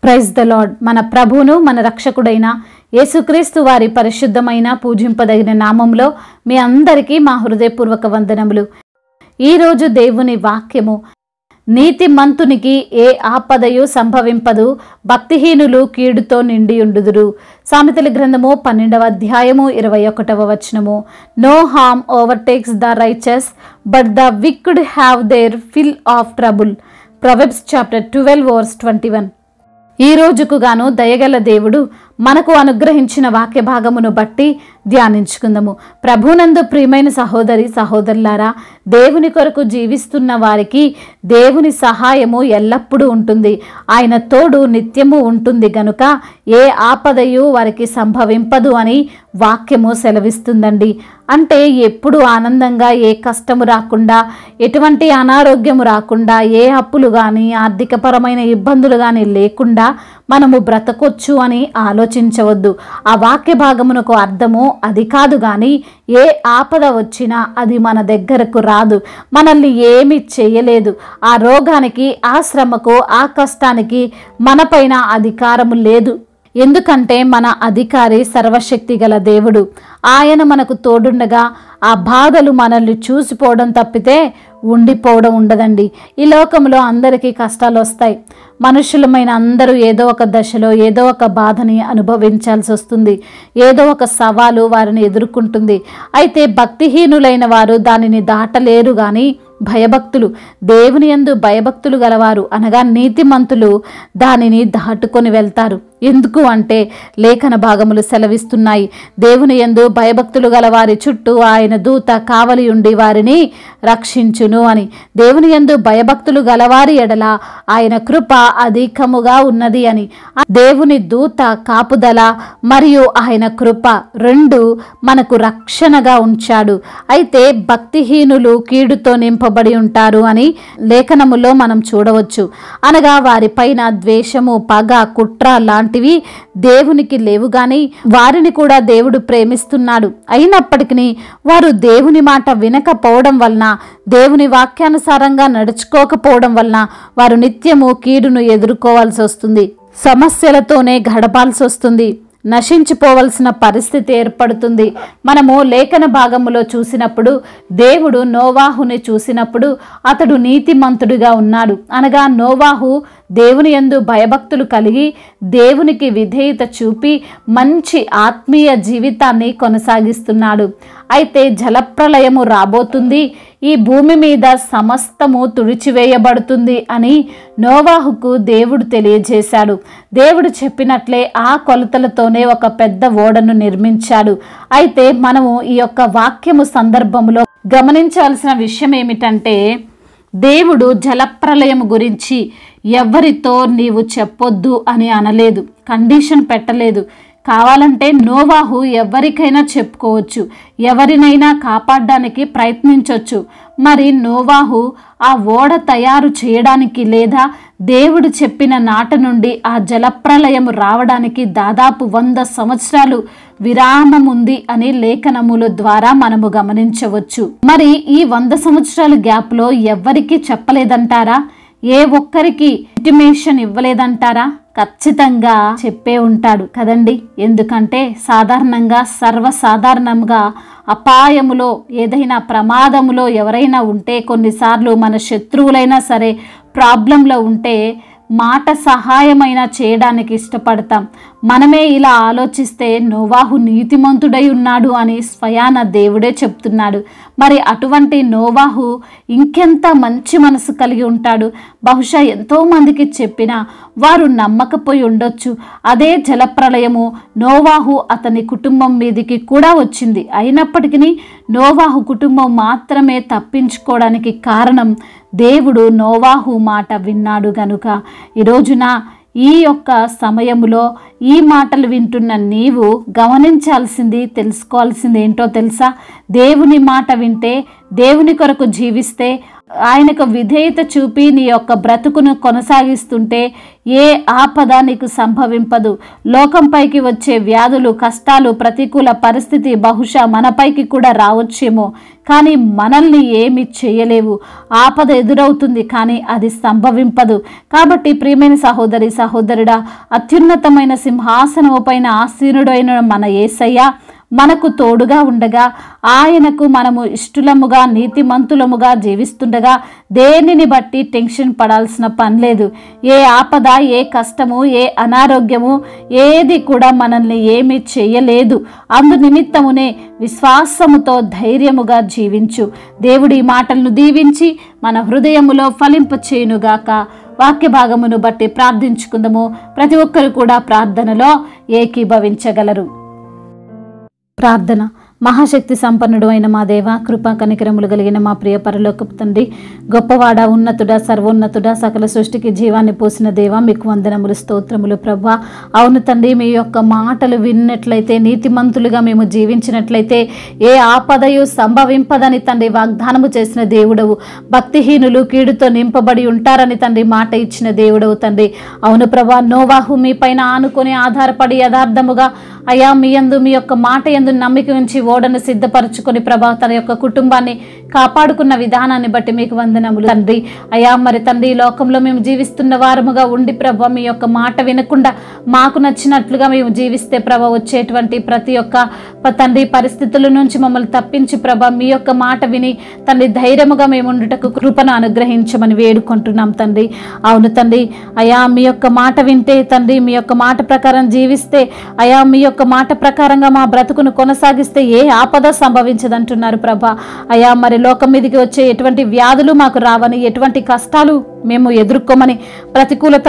Praise the lord. మన ప్రభువును మన రక్షకుడైన యేసుక్రీస్తు వారి పరిశుద్ధమైన పూజింపదగిన నామంలో మీ అందరికీ మా హృదయపూర్వక వందనములు. ఈరోజు దేవుని వాక్యము, నీతిమంతునికి ఏ ఆపదయు సంభవింపదు, భక్తిహీనులు కీడుతో నిండియుండుదురు. సామెతల గ్రంథము 12వ అధ్యాయము 21వ వచనము. No harm overtakes the righteous, but the wicked have their fill of trouble. Proverbs chapter 12 verse 21. ఈ రోజుకు గాను దయగల దేవుడు మనకు అనుగ్రహించిన వాక్య భాగమును బట్టి ధ్యానించుకుందాము. ప్రభునందు ప్రియమైన సహోదరి సహోదరులారా, దేవుని కొరకు జీవిస్తున్న వారికి దేవుని సహాయము ఎల్లప్పుడూ ఉంటుంది. ఆయన తోడు నిత్యము ఉంటుంది గనుక ఏ ఆపదయు వారికి సంభవింపదు అని వాక్యము సెలవిస్తుందండి. అంటే ఎప్పుడు ఆనందంగా, ఏ కష్టము రాకుండా, ఎటువంటి అనారోగ్యము రాకుండా, ఏ అప్పులు కానీ ఆర్థికపరమైన ఇబ్బందులు కానీ లేకుండా మనము బ్రతకొచ్చు అని ఆలోచించవద్దు. ఆ వాక్య భాగమునకు అర్థము అది కాదు. కానీ ఏ ఆపద వచ్చినా అది మన దగ్గరకు రాదు, మనల్ని ఏమీ చేయలేదు. ఆ రోగానికి, ఆ శ్రమకు, ఆ కష్టానికి మనపైన అధికారము లేదు. ఎందుకంటే మన అధికారి సర్వశక్తి గల దేవుడు. ఆయన మనకు తోడుండగా ఆ బాధలు మనల్ని చూసిపోవడం తప్పితే ఉండిపోవడం ఉండదండి. ఈ లోకంలో అందరికీ కష్టాలు వస్తాయి. మనుషులమైన అందరూ ఏదో ఒక దశలో ఏదో ఒక బాధని అనుభవించాల్సి వస్తుంది. ఏదో ఒక సవాలు వారిని ఎదుర్కొంటుంది. అయితే భక్తిహీనులైన వారు దానిని దాటలేరు. కానీ భయభక్తులు, దేవుని యందు భయభక్తులు గలవారు అనగా నీతిమంతులు దానిని దాటుకొని వెళ్తారు. ఎందుకు అంటే లేఖన భాగములు సెలవిస్తున్నాయి, దేవుని యందు భయభక్తులు గలవారి చుట్టూ ఆయన దూత కావలి ఉండి వారిని రక్షించును అని. దేవుని యందు భయభక్తులు గలవారి ఎడల ఆయన కృప అధికముగా ఉన్నది అని. దేవుని దూత కాపుదల మరియు ఆయన కృప రెండు మనకు రక్షణగా ఉంచాడు. అయితే భక్తిహీనులు కీడుతో నింపబడి ఉంటారు అని లేఖనములో మనం చూడవచ్చు. అనగా వారిపైన ద్వేషము, పగ, కుట్ర లాంటివి దేవునికి లేవు. కానీ వారిని కూడా దేవుడు ప్రేమిస్తున్నాడు. అయినప్పటికీ వారు దేవుని మాట వినకపోవడం వలన, దేవుని వాక్యానుసారంగా నడుచుకోకపోవడం వలన వారు నిత్యము కీడును ఎదుర్కోవాల్సి వస్తుంది. సమస్యలతోనే గడపాల్సి వస్తుంది. నశించిపోవలసిన పరిస్థితి ఏర్పడుతుంది. మనము లేఖన భాగములో చూసినప్పుడు, దేవుడు నోవాహుని చూసినప్పుడు అతడు నీతిమంతుడిగా ఉన్నాడు. అనగా నోవాహు దేవుని యందు భయభక్తులు కలిగి దేవునికి విధేయత చూపి మంచి ఆత్మీయ జీవితాన్ని కొనసాగిస్తున్నాడు. అయితే జలప్రళయము రాబోతుంది, ఈ భూమి మీద సమస్తము తుడిచివేయబడుతుంది అని నోవాహుకు దేవుడు తెలియజేశాడు. దేవుడు చెప్పినట్లే ఆ కొలతలతోనే ఒక పెద్ద ఓడను నిర్మించాడు. అయితే మనము ఈ యొక్క వాక్యము సందర్భంలో గమనించాల్సిన విషయం ఏమిటంటే, దేవుడు జలప్రళయం గురించి ఎవరితో నీవు చెప్పొద్దు అని అనలేదు, కండిషన్ పెట్టలేదు. కావాలంటే నోవాహు ఎవరికైనా చెప్పుకోవచ్చు, ఎవరినైనా కాపాడడానికి ప్రయత్నించవచ్చు. మరి నోవాహు ఆ ఓడ తయారు చేయడానికి లేదా దేవుడు చెప్పిన నాట నుండి ఆ జలప్రళయం రావడానికి దాదాపు 100 సంవత్సరాలు విరామం ఉంది అని లేఖనముల ద్వారా మనము గమనించవచ్చు. మరి ఈ 100 సంవత్సరాల గ్యాప్లో ఎవరికి చెప్పలేదంటారా? ఏ ఒక్కరికి ఇంటిమేషన్ ఇవ్వలేదంటారా? ఖచ్చితంగా చెప్పే ఉంటాడు కదండి. ఎందుకంటే సాధారణంగా, సర్వసాధారణంగా అపాయములో, ఏదైనా ప్రమాదములో ఎవరైనా ఉంటే, కొన్నిసార్లు మన శత్రువులైనా సరే ప్రాబ్లంలో ఉంటే మాట సహాయమైనా చేయడానికి ఇష్టపడతాం. మనమే ఇలా ఆలోచిస్తే నోవాహు నీతిమంతుడై ఉన్నాడు అని స్వయాన దేవుడే చెప్తున్నాడు. మరి అటువంటి నోవాహు ఇంకెంత మంచి మనసు కలిగి ఉంటాడు. బహుశా ఎంతోమందికి చెప్పినా వారు నమ్మకపోయి ఉండొచ్చు. అదే జలప్రళయము నోవాహు అతని కుటుంబం మీదికి కూడా వచ్చింది. అయినప్పటికీ నోవాహు కుటుంబం మాత్రమే తప్పించుకోవడానికి కారణం దేవుడు నోవాహు మాట విన్నాడు గనుక. ఈ రోజున ఈ యొక్క సమయములో ఈ మాటలు వింటున్న నీవు గమనించాల్సింది, తెలుసుకోవాల్సింది ఏంటో తెలుసా? దేవుని మాట వింటే, దేవుని కొరకు జీవిస్తే ఆయనకు విధేయత చూపి నీ యొక్క బ్రతుకును కొనసాగిస్తుంటే ఏ ఆపద నీకు సంభవింపదు. లోకంపైకి వచ్చే వ్యాధులు, కష్టాలు, ప్రతికూల పరిస్థితి బహుశా మనపైకి కూడా రావచ్చేమో, కానీ మనల్ని ఏమి చేయలేవు. ఆపద ఎదురవుతుంది కానీ అది సంభవింపదు. కాబట్టి ప్రియమైన సహోదరి సహోదరుడా, అత్యున్నతమైన సింహాసనము పైన ఆసీనుడైన మన యేసయ్య మనకు తోడుగా ఉండగా, ఆయనకు మనము ఇష్టలముగా నీతిమంతులముగా జీవిస్తుండగా దేనిని బట్టి టెన్షన్ పడాల్సిన పని లేదు. ఏ ఆపద, ఏ కష్టము, ఏ అనారోగ్యము ఏది కూడా మనల్ని ఏమీ చేయలేదు. అందు నిమిత్తమునే విశ్వాసముతో ధైర్యముగా జీవించు. దేవుడి మాటలను దీవించి మన హృదయములో ఫలింపచేయునుగాక. వాక్య భాగమును బట్టి ప్రార్థించుకుందాము. ప్రతి ఒక్కరు కూడా ప్రార్థనలో ఏకీభవించగలరు. ప్రార్థన. మహాశక్తి సంపన్నుడు అయిన మా దేవ, కృపా కనికరములు కలిగిన మా ప్రియ పరలోకపు తండ్రి, గొప్పవాడ, ఉన్నతుడా, సర్వోన్నతుడా, సకల సృష్టికి జీవాన్ని పోసిన దేవ, మీకు వందనములు, స్తోత్రములు ప్రభా. అవును తండ్రి, మీ యొక్క మాటలు విన్నట్లయితే, నీతిమంతులుగా మేము జీవించినట్లయితే ఏ ఆపదయు సంభవింపదని తండ్రి వాగ్దానము చేసిన దేవుడవు. భక్తిహీనులు కీడుతో నింపబడి ఉంటారని తండ్రి మాట ఇచ్చిన దేవుడవు తండ్రి. అవును ప్రభా, నోవాహు మీ పైన ఆనుకొని ఆధారపడి యథార్థముగా అయా మీ యందు, మీ యొక్క మాట యందు నమ్మిక ఉంచి ఓడను సిద్ధపరచుకొని ప్రభా తన యొక్క కుటుంబాన్ని కాపాడుకున్న విధానాన్ని బట్టి మీకు వందనములు తండ్రి. అయా మరి తండ్రి, ఈ లోకంలో మేము జీవిస్తున్న వారముగా ఉండి ప్రభా మీ యొక్క మాట వినకుండా మాకు నచ్చినట్లుగా మేము జీవిస్తే ప్రభా వచ్చేటువంటి ప్రతి ఒక్క తండ్రి పరిస్థితుల నుంచి మమ్మల్ని తప్పించి ప్రభా మీ యొక్క మాట విని తండ్రి ధైర్యముగా మేము ఉండుటకు కృపను అనుగ్రహించమని వేడుకుంటున్నాం తండ్రి. అవును తండ్రి, అయా మీ యొక్క మాట వింటే తండ్రి, మీ యొక్క మాట ప్రకారం జీవిస్తే, అయా మీ యొక్క మాట ప్రకారంగా మా బ్రతుకును కొనసాగిస్తే ఏ ఆపద సంభవించదంటున్నారు ప్రభా. అయా మరి లోకం మీదకి వచ్చే ఎటువంటి వ్యాధులు మాకు రావని, ఎటువంటి కష్టాలు మేము ఎదుర్కోమని, ప్రతికూలత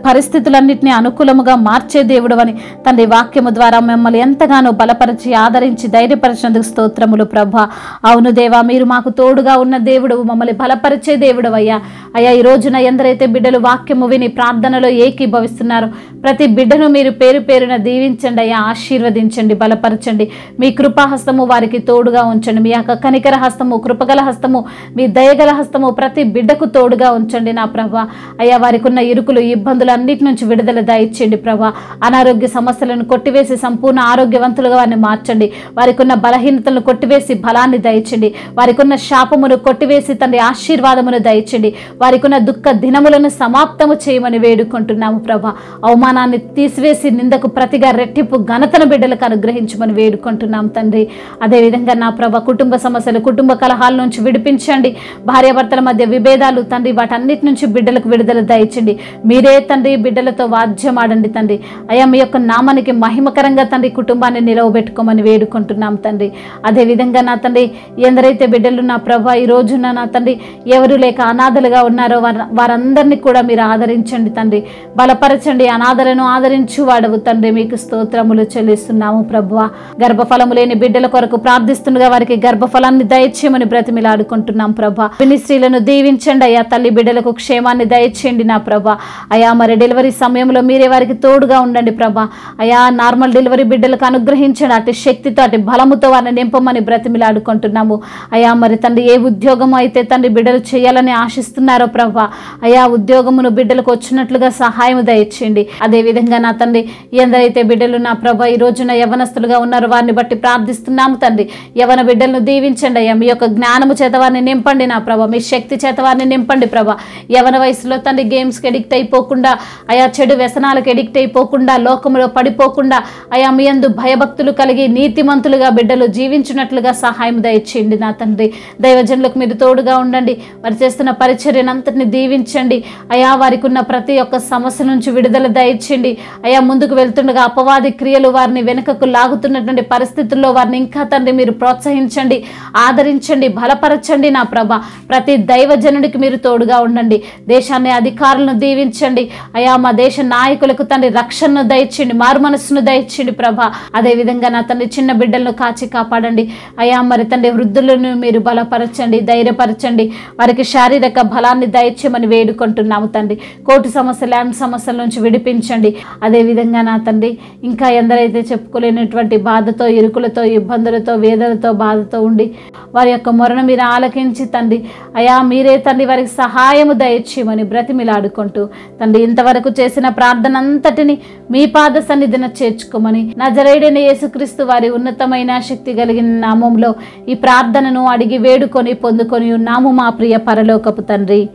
పరిస్థితులన్నింటినీ అనుకూలముగా మార్చే దేవుడు అని తండ్రి వాక్యము ద్వారా మిమ్మల్ని ఎంతగానో బలపరిచి ఆదరించి ధైర్యపరిచినందుకు స్తోత్రములు ప్రభా. అవును దేవా, మీరు మాకు తోడుగా ఉన్న దేవుడు, మమ్మల్ని బలపరిచే దేవుడు అయ్యా. అయ్యా ఈ రోజున ఎందరైతే బిడ్డలు వాక్యము విని ప్రార్థనలో ఏకీభవిస్తున్నారో ప్రతి బిడ్డను మీరు పేరు పేరున దీవించండి అయ్యా, ఆశీర్వదించండి, బలపరచండి. మీ కృపాహస్తము వారికి తోడుగా ఉంచండి. మీ యొక్క కనికర హస్తము, కృపగల హస్తము, మీ దయగల హస్తము ప్రతి బిడ్డకు తోడుగా ఉంచండి నా ప్రభా. అయ్యా వారికి ఉన్న ఇరుకులు, ఇబ్బందులు అన్నిటి నుంచి విడుదల దయచేయండి ప్రభా. అనారోగ్య సమస్యలను కొట్టివేసి సంపూర్ణ ఆరోగ్యవంతులుగా వారిని మార్చండి. వారికి ఉన్న బలహీనతలను కొట్టివేసి బలాన్ని దయచండి. వారికి ఉన్న శాపమును కొట్టివేసి తండ్రి ఆశీర్వాదమును దయచండి. వారికి ఉన్న దుఃఖ దినములను సమాప్తము చేయమని వేడుకుంటున్నాము ప్రభా. అవమానాన్ని తీసివేసి నిందకు ప్రతిగా రెట్టింపు ఘనతను బిడ్డలకు అనుగ్రహించమని వేడుకుంటున్నాం తండ్రి. అదేవిధంగా నా ప్రభా, కుటుంబ సమస్యలు, కుటుంబ కలహాల నుంచి విడిపించండి. భార్యాభర్తల మధ్య విభేదాలు తండ్రి, వాటన్నిటి నుంచి బిడ్డలకు విడుదల దయచండి. మీరే తండ్రి బిడ్డలతో వాద్యమాడండి తండ్రి. అయ్యా మీ యొక్క నామానికి మహిమకరంగా తండ్రి కుటుంబాన్ని నిలవబెట్టుకోమని వేడుకుంటున్నాం తండ్రి. అదేవిధంగా నా తండ్రి, ఎందరైతే బిడ్డలు నా ప్రభా ఈ రోజున నా తండ్రి ఎవరు లేక అనాథలుగా ఉన్నారో వారందరినీ కూడా మీరు ఆదరించండి తండ్రి, బలపరచండి. అనాథలను ఆదరించు వాడవు తండ్రి, మీకు స్తోత్రములు చెల్లిస్తున్నాము ప్రభువా. గర్భఫలము లేని బిడ్డల కొరకు ప్రార్థిస్తుండగా వారికి గర్భఫలాన్ని దయచేయమని బ్రతిమిలాడుకుంటున్నాం ప్రభా. వినిశ్రీలను దీవించండి అయ్యా. తల్లి బిడ్డలకు క్షేమాన్ని దయచేయండి నా ప్రభా. అయా మరి డెలివరీ సమయంలో మీరే వారికి తోడుగా ఉండండి ప్రభా. అయా నార్మల్ డెలివరీ బిడ్డలకు అనుగ్రహించండి. అటు శక్తితో అటు బలముతో వారిని నింపమని బ్రతిమిలాడుకుంటున్నాము అయా. మరి తండ్రి ఏ ఉద్యోగం అయితే తండ్రి బిడ్డలు చేయాలని ఆశిస్తున్నారో ప్రభా, అయా ఉద్యోగమును బిడ్డలకు వచ్చినట్లుగా సహాయం దయచేయండి. అదేవిధంగా నా తండ్రి ఎందరైతే బిడ్డలు నా ప్రభా ఈ రోజున యవనస్తులుగా ఉన్నారో వారిని బట్టి ప్రార్థిస్తున్నాము తండ్రి. యవన బిడ్డలను దీవించండి అయ్యా. మీ యొక్క జ్ఞానము చేత వారిని నింపండి నా ప్రభా. మీ శక్తి చేత వారిని నింపండి ప్రభా. యవన వయసులో తండ్రి గేమ్స్కి ఎడిక్ట్ అయిపోకుండా, అయా చెడు వ్యసనాలకు ఎడిక్ట్ అయిపోకుండా, లోకములో పడిపోకుండా అయా మీ యందు భయభక్తులు కలిగి నీతిమంతులుగా బిడ్డలు జీవించినట్లుగా సహాయం దయచేయండి నా తండ్రి. దైవజనులకు మీరు తోడుగా ఉండండి. వారు చేస్తున్న పరిచర్యనంతటిని దీవించండి అయా. వారికి ఉన్న ప్రతి ఒక్క సమస్య నుంచి విడుదల దయచేయండి అయా. ముందుకు వెళ్తుండగా అపవాది క్రియలు వారిని వెనుకకు లాగుతున్నటువంటి పరిస్థితుల్లో వారిని ఇంకా తండ్రి మీరు ప్రోత్సహించండి, ఆదరించండి, బలపరచండి నా ప్రభ. ప్రతి దైవజనుడికి మీరు తోడుగా ఉండండి. కాపాడండి. దేశాన్ని అధికారులను దీవించండి అయా. మా దేశ నాయకులకు తండ్రి రక్షణను దయచేయండి, మారు మనస్సును దయచేయండి ప్రభా. అదేవిధంగా నా తండ్రి చిన్న బిడ్డలను కాచి కాపాడండి అయా. మరి తండ్రి వృద్ధులను మీరు బలపరచండి, ధైర్యపరచండి, వారికి శారీరక బలాన్ని దయచేయమని వేడుకుంటున్నాము తండ్రి. కోర్టు సమస్య, ల్యాండ్ సమస్యల నుంచి విడిపించండి. అదేవిధంగా నా తండ్రి ఇంకా ఎందరైతే చెప్పుకోలేనటువంటి బాధతో, ఇరుకులతో, ఇబ్బందులతో, వేదనతో, బాధతో ఉండి వారి యొక్క మొరను మీరు ఆలకించి తండ్రి అయా మీరే తండ్రి వారికి సహాయము దయచేయమని బ్రతిమిలాడుకుంటూ తండ్రి ఇంతవరకు చేసిన ప్రార్థన అంతటిని మీ పాద సన్నిధిన చేర్చుకోమని నజరేయుడైన యేసుక్రీస్తు వారి ఉన్నతమైన శక్తి కలిగిన నామంలో ఈ ప్రార్థనను అడిగి వేడుకొని పొందుకొని ఉన్నాము మా ప్రియ పరలోకపు తండ్రి.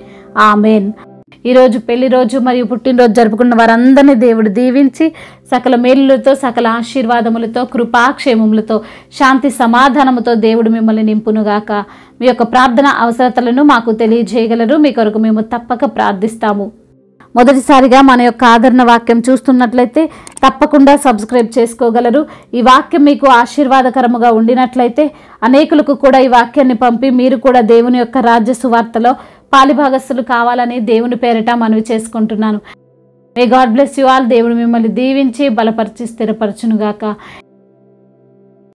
ఆమేన్. ఈరోజు పెళ్లి రోజు మరియు పుట్టినరోజు జరుపుకున్న వారందరినీ దేవుడు దీవించి సకల మేలులతో, సకల ఆశీర్వాదములతో, కృపాక్షేమములతో, శాంతి సమాధానముతో దేవుడు మిమ్మల్ని నింపునుగాక. మీ యొక్క ప్రార్థన అవసరతలను మాకు తెలియజేయగలరు. మీ కొరకు మేము తప్పక ప్రార్థిస్తాము. మొదటిసారిగా మన యొక్క ఆదరణ వాక్యం చూస్తున్నట్లయితే తప్పకుండా సబ్స్క్రైబ్ చేసుకోగలరు. ఈ వాక్యం మీకు ఆశీర్వాదకరముగా ఉండినట్లయితే అనేకులకు కూడా ఈ వాక్యాన్ని పంపి మీరు కూడా దేవుని యొక్క రాజ్య సువార్తలో పాలిభాగస్తులు కావాలని దేవుని పేరిట మనవి చేసుకుంటున్నాను. May God bless you all. దేవుడు మిమ్మల్ని దీవించి బలపరిచి స్థిరపరచునుగాక.